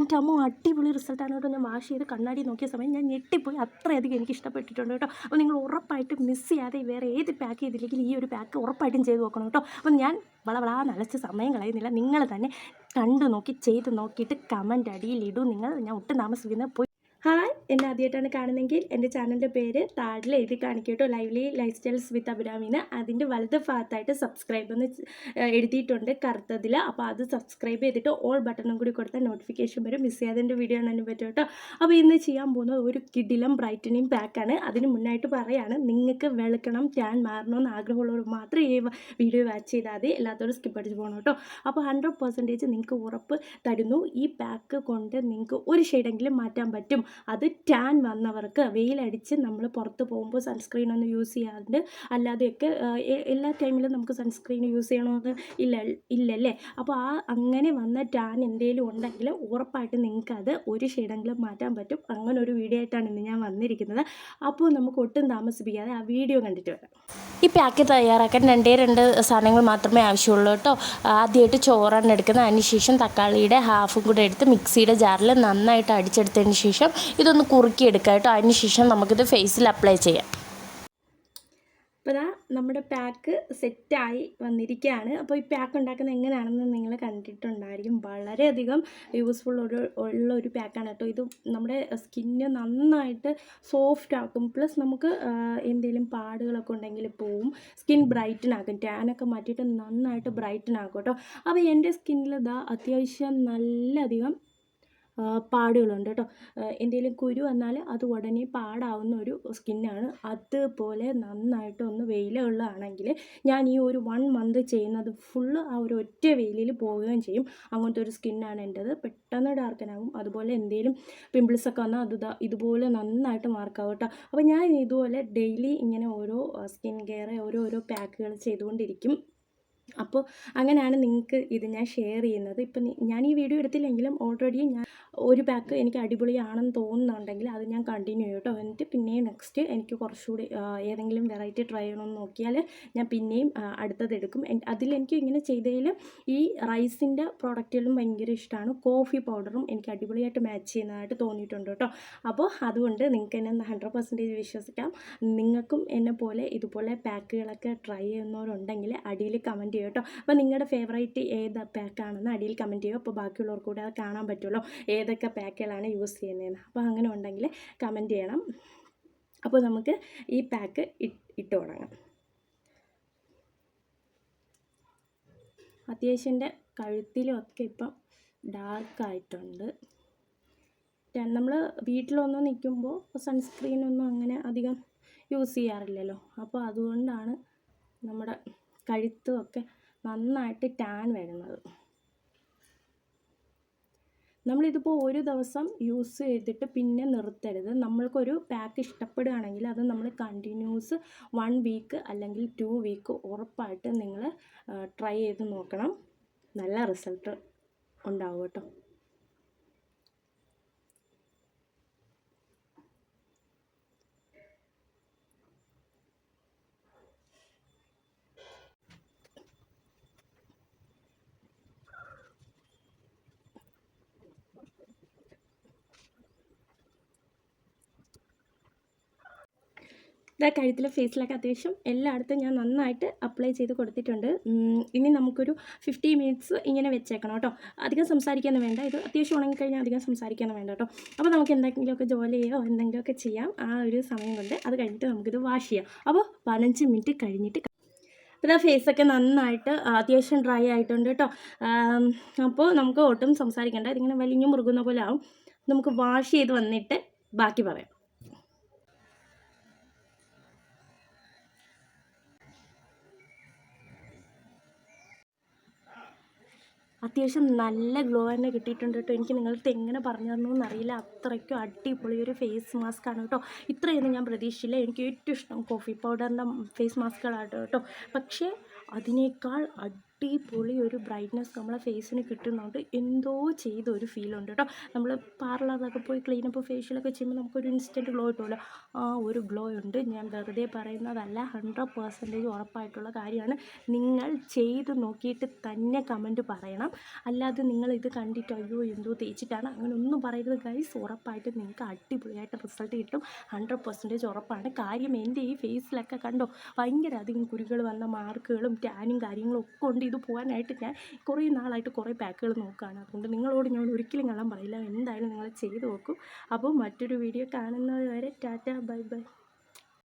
എൻ്റെ അമ്മ അടിപൊളി റിസൾട്ടാണ് കേട്ടോ. ഞാൻ വാഷ് ചെയ്ത് കണ്ണാടി നോക്കിയ സമയം ഞാൻ ഞെട്ടിപ്പോയി. അത്രയധികം എനിക്ക് ഇഷ്ടപ്പെട്ടിട്ടുണ്ട് കേട്ടോ. അപ്പോൾ നിങ്ങൾ ഉറപ്പായിട്ടും മിസ് ചെയ്യാതെ വേറെ ഏത് പാക്ക് ചെയ്തില്ലെങ്കിൽ ഈ ഒരു പാക്ക് ഉറപ്പായിട്ടും ചെയ്ത് നോക്കണം കേട്ടോ. അപ്പം ഞാൻ നനച്ച് സമയം കളയുന്നില്ല. നിങ്ങൾ തന്നെ കണ്ടു നോക്കി ചെയ്ത് നോക്കിയിട്ട് കമൻറ്റ് അടിയിലിടും നിങ്ങൾ. ഞാൻ ഒട്ടും താമസിക്കുന്നത് പോയി. ഹായ്, എന്നെ ആദ്യമായിട്ടാണ് കാണുന്നതെങ്കിൽ എൻ്റെ ചാനലിൻ്റെ പേര് താഴെ എഴുതി കാണിക്കും കേട്ടോ, ലൈവ്ലി ലൈഫ് സ്റ്റൈൽസ് വിത്ത് അഭിരാമിന്ന്. അതിൻ്റെ വലത് ഭാഗത്തായിട്ട് സബ്സ്ക്രൈബ് എന്ന് എഴുതിയിട്ടുണ്ട് കറുത്തതിൽ. അപ്പോൾ അത് സബ്സ്ക്രൈബ് ചെയ്തിട്ട് ഓൾ ബട്ടണും കൂടി കൊടുത്താൽ നോട്ടിഫിക്കേഷൻ വരും. മിസ് ചെയ്യാതെ എൻ്റെ വീഡിയോ കാണാനും പറ്റും കേട്ടോ. അപ്പോൾ ഇന്ന് ചെയ്യാൻ പോകുന്നത് ഒരു കിടിലം ബ്രൈറ്റനിങ് പാക്കാണ്. അതിന് മുന്നായിട്ട് പറയുകയാണ്, നിങ്ങൾക്ക് വെളുക്കണം ടാൻ മാറണമെന്ന് ആഗ്രഹമുള്ളവർ മാത്രം ഈ വീഡിയോ വാച്ച് ചെയ്താൽ മതി. എല്ലാത്തോടും സ്കിപ്പ് അടിച്ച് പോകണം കേട്ടോ. അപ്പോൾ 100% നിങ്ങൾക്ക് ഉറപ്പ് തരുന്നു, ഈ പാക്ക് കൊണ്ട് നിങ്ങൾക്ക് ഒരു ഷെയ്ഡെങ്കിലും മാറ്റാൻ പറ്റും. അത് ടാൻ വന്നവർക്ക് വെയിലടിച്ച് നമ്മൾ പുറത്ത് പോകുമ്പോൾ സൺസ്ക്രീനൊന്നും യൂസ് ചെയ്യാറുണ്ട്. അല്ലാതെയൊക്കെ എല്ലാ ടൈമിലും നമുക്ക് സൺസ്ക്രീൻ യൂസ് ചെയ്യണമെന്ന് ഇല്ലല്ലേ. അപ്പോൾ അങ്ങനെ വന്ന ടാൻ എന്തെങ്കിലും ഉണ്ടെങ്കിൽ ഉറപ്പായിട്ട് നിങ്ങൾക്കത് ഒരു ഷെയ്ഡെങ്കിലും മാറ്റാൻ പറ്റും. അങ്ങനെ ഒരു വീഡിയോ ആയിട്ടാണ് ഇന്ന് ഞാൻ വന്നിരിക്കുന്നത്. അപ്പോൾ നമുക്ക് ഒട്ടും താമസിപ്പിക്കാതെ ആ വീഡിയോ കണ്ടിട്ട് വരാം. ഈ പാക്ക് തയ്യാറാക്കാൻ രണ്ട് സാധനങ്ങൾ മാത്രമേ ആവശ്യമുള്ളൂ കേട്ടോ. ആദ്യമായിട്ട് ചോറാണ് എടുക്കുന്നത്. അതിനുശേഷം തക്കാളിയുടെ ഹാഫും കൂടെ എടുത്ത് മിക്സിയുടെ ജാറിൽ നന്നായിട്ട് അടിച്ചെടുത്തതിന് ശേഷം ഇതൊന്ന് കുറുക്കിയെടുക്കാം കേട്ടോ. അതിനുശേഷം നമുക്കിത് ഫേസിൽ അപ്ലൈ ചെയ്യാം. അപ്പോൾ നമ്മുടെ പാക്ക് സെറ്റായി വന്നിരിക്കുകയാണ്. അപ്പോൾ ഈ പാക്ക് ഉണ്ടാക്കുന്നത് എങ്ങനെയാണെന്ന് നിങ്ങൾ കണ്ടിട്ടുണ്ടായിരിക്കും. വളരെയധികം യൂസ്ഫുൾ ഉള്ള ഒരു പാക്കാണ് കേട്ടോ. ഇത് നമ്മുടെ സ്കിന്ന് നന്നായിട്ട് സോഫ്റ്റ് ആക്കും. പ്ലസ് നമുക്ക് എന്തെങ്കിലും പാടുകളൊക്കെ ഉണ്ടെങ്കിൽ പോവും. സ്കിൻ ബ്രൈറ്റൻ ആക്കും. ടാനൊക്കെ മാറ്റിയിട്ട് നന്നായിട്ട് ബ്രൈറ്റൻ ആക്കും കേട്ടോ. അപ്പോൾ എൻ്റെ സ്കിന്നിൽ അത്യാവശ്യം നല്ലധികം പാടുകളുണ്ട് കേട്ടോ. എന്തെങ്കിലും കുരു വന്നാൽ അത് ഉടനെ പാടാവുന്ന ഒരു സ്കിന്നാണ്. അതുപോലെ നന്നായിട്ട് ഒന്ന് വെയിലുള്ളതാണെങ്കിൽ ഞാൻ ഈ ഒരു 1 മന്ത് ചെയ്യുന്നത് ഫുള്ള് ആ ഒരു ഒറ്റ വെയിലിൽ പോവുകയും ചെയ്യും. അങ്ങനത്തെ ഒരു സ്കിന്നാണ് എൻ്റേത്. പെട്ടെന്ന് ഡാർക്കനാകും. അതുപോലെ എന്തെങ്കിലും പിമ്പിൾസൊക്കെ വന്നാൽ അത് ഇതുപോലെ നന്നായിട്ട് മാർക്കാവും കേട്ടോ. അപ്പോൾ ഞാൻ ഇതുപോലെ ഡെയിലി ഇങ്ങനെ ഓരോ സ്കിൻ കെയർ ഓരോ പാക്കുകൾ ചെയ്തുകൊണ്ടിരിക്കും. അപ്പോൾ അങ്ങനെയാണ് നിങ്ങൾക്ക് ഇത് ഞാൻ ഷെയർ ചെയ്യുന്നത്. ഇപ്പം ഞാൻ ഈ വീഡിയോ എടുത്തില്ലെങ്കിലും ഓൾറെഡി ഞാൻ ഒരു പാക്ക് എനിക്ക് അടിപൊളിയാണെന്ന് തോന്നുന്നുണ്ടെങ്കിൽ അത് ഞാൻ കണ്ടിന്യൂ ചെയ്യും കേട്ടോ. എന്നിട്ട് പിന്നെയും നെക്സ്റ്റ് എനിക്ക് കുറച്ചുകൂടി ഏതെങ്കിലും വെറൈറ്റി ട്രൈ ചെയ്യണമെന്ന് നോക്കിയാൽ ഞാൻ പിന്നെയും അടുത്തത് എടുക്കും. അതിലെനിക്ക് ഇങ്ങനെ ചെയ്തതിൽ ഈ റൈസിൻ്റെ പ്രോഡക്റ്റുകളും ഭയങ്കര ഇഷ്ടമാണ്. കോഫി പൗഡറും എനിക്ക് അടിപൊളിയായിട്ട് മാച്ച് ചെയ്യുന്നതായിട്ട് തോന്നിയിട്ടുണ്ട് കേട്ടോ. അപ്പോൾ അതുകൊണ്ട് നിങ്ങൾക്ക് എന്നെ 100% വിശ്വസിക്കാം. നിങ്ങൾക്കും എന്നെ പോലെ ഇതുപോലെ പാക്കുകളൊക്കെ ട്രൈ ചെയ്യുന്നവരുണ്ടെങ്കിൽ അടിയിൽ കമൻറ്റ് ചെയ്യും കേട്ടോ. അപ്പോൾ നിങ്ങളുടെ ഫേവറേറ്റ് ഏത് പാക്കാണെന്ന് അടിയിൽ കമൻറ്റ് ചെയ്യും. അപ്പോൾ ബാക്കിയുള്ളവർക്ക് കൂടെ അത് കാണാൻ പറ്റുമല്ലോ ഏതൊക്കെ പാക്കുകളാണ് യൂസ് ചെയ്യുന്നതെന്ന്. അപ്പോൾ അങ്ങനെ ഉണ്ടെങ്കിൽ കമൻറ്റ് ചെയ്യണം. അപ്പോൾ നമുക്ക് ഈ പാക്ക് ഇട്ട് തുടങ്ങാം. അത്യാവശ്യം എൻ്റെ കഴുത്തിലുമൊക്കെ ഇപ്പം ഡാർക്കായിട്ടുണ്ട്. നമ്മൾ വീട്ടിലൊന്നും നിൽക്കുമ്പോൾ സൺസ്ക്രീനൊന്നും അങ്ങനെ അധികം യൂസ് ചെയ്യാറില്ലല്ലോ. അപ്പോൾ അതുകൊണ്ടാണ് നമ്മുടെ കഴുത്തുമൊക്കെ നന്നായിട്ട് ടാൻ വരുന്നത്. നമ്മളിതിപ്പോൾ ഒരു ദിവസം യൂസ് ചെയ്തിട്ട് പിന്നെ നിർത്തരുത്. നമ്മൾക്കൊരു പാക്ക് ഇഷ്ടപ്പെടുകയാണെങ്കിൽ അത് നമ്മൾ കണ്ടിന്യൂസ് 1 വീക്ക് അല്ലെങ്കിൽ 2 വീക്ക് ഉറപ്പായിട്ട് നിങ്ങൾ ട്രൈ ചെയ്ത് നോക്കണം. നല്ല റിസൾട്ട് ഉണ്ടാവും കേട്ടോ. കഴുത്തിലെ ഫേസിലൊക്കെ അത്യാവശ്യം എല്ലായിടത്തും ഞാൻ നന്നായിട്ട് അപ്ലൈ ചെയ്ത് കൊടുത്തിട്ടുണ്ട്. ഇനി നമുക്കൊരു 50 മിനിറ്റ്സ് ഇങ്ങനെ വെച്ചേക്കണം കേട്ടോ. അധികം സംസാരിക്കാനൊന്നും വേണ്ട. ഇത് അത്യാവശ്യം ഉണങ്ങിക്കഴിഞ്ഞാൽ അധികം സംസാരിക്കാനൊന്നും വേണ്ട കേട്ടോ. അപ്പോൾ നമുക്ക് എന്തെങ്കിലുമൊക്കെ ജോലിയോ എന്തെങ്കിലുമൊക്കെ ചെയ്യാം ആ ഒരു സമയം കൊണ്ട്. അത് കഴിഞ്ഞിട്ട് നമുക്കിത് വാഷ് ചെയ്യാം. അപ്പോൾ 15 മിനിറ്റ് കഴിഞ്ഞിട്ട് അപ്പോൾ ഫേസൊക്കെ നന്നായിട്ട് അത്യാവശ്യം ഡ്രൈ ആയിട്ടുണ്ട് കേട്ടോ. അപ്പോൾ നമുക്ക് ഒട്ടും സംസാരിക്കേണ്ട. ഇതിങ്ങനെ വലിഞ്ഞു മുറുകുന്ന പോലെ ആവും. നമുക്ക് വാഷ് ചെയ്ത് വന്നിട്ട് ബാക്കി പറയാം. അത്യാവശ്യം നല്ല ഗ്ലോ തന്നെ കിട്ടിയിട്ടുണ്ട് കേട്ടോ. എനിക്ക് നിങ്ങൾക്ക് എങ്ങനെ പറഞ്ഞു തരണമെന്ന് അറിയില്ല. അത്രയ്ക്കും അടിപൊളി ഒരു ഫേസ് മാസ്ക് ആണ് കേട്ടോ. ഇത്രയൊന്നും ഞാൻ പ്രതീക്ഷിച്ചില്ല. എനിക്ക് ഏറ്റവും ഇഷ്ടം കോഫി പൗഡറിൻ്റെ ഫേസ് മാസ്കുകളാണ് കേട്ടോ. പക്ഷേ അതിനേക്കാൾ അടിപൊളി ഒരു ബ്രൈറ്റ്നസ് നമ്മളെ ഫേസിന് കിട്ടുന്നുണ്ട്. എന്തോ ചെയ്ത ഒരു ഫീലുണ്ട് കേട്ടോ. നമ്മൾ പാർലറിലൊക്കെ പോയി ക്ലീനപ്പ് ഫേഷ്യലൊക്കെ ചെയ്യുമ്പോൾ നമുക്കൊരു ഇൻസ്റ്റൻറ്റ് ഗ്ലോ കിട്ടുമല്ലോ, ആ ഒരു ഗ്ലോ ഉണ്ട്. ഞാൻ വെറുതെ പറയുന്നതല്ല, 100% ഉറപ്പായിട്ടുള്ള കാര്യമാണ്. നിങ്ങൾ ചെയ്ത് നോക്കിയിട്ട് തന്നെ കമൻറ്റ് പറയണം. അല്ലാതെ നിങ്ങളിത് കണ്ടിട്ട് അയ്യോ എന്തോ തേച്ചിട്ടാണ് അങ്ങനെ ഒന്നും പറയരുത് ഗൈസ്. ഉറപ്പായിട്ടും നിങ്ങൾക്ക് അടിപൊളിയായിട്ട് റിസൾട്ട് കിട്ടും. 100% ഉറപ്പാണ്. കാര്യം എൻ്റെ ഈ ഫേസിലൊക്കെ കണ്ടോ, ഭയങ്കര അധികം കുരുകൾ വന്ന മാർക്കുകളും ടാനും കാര്യങ്ങളും ഒക്കെ ഉണ്ട്. ഇത് പോകാനായിട്ട് ഞാൻ കുറേ നാളായിട്ട് കുറേ പാക്കുകൾ നോക്കുകയാണ്. അതുകൊണ്ട് നിങ്ങളോട് ഞാൻ ഒരിക്കലും കള്ളം പറയില്ല. എന്തായാലും നിങ്ങൾ ചെയ്ത് നോക്കൂ. അപ്പോൾ മറ്റൊരു വീഡിയോ കാണുന്നത് വരെ ടാറ്റ ബൈ ബൈ.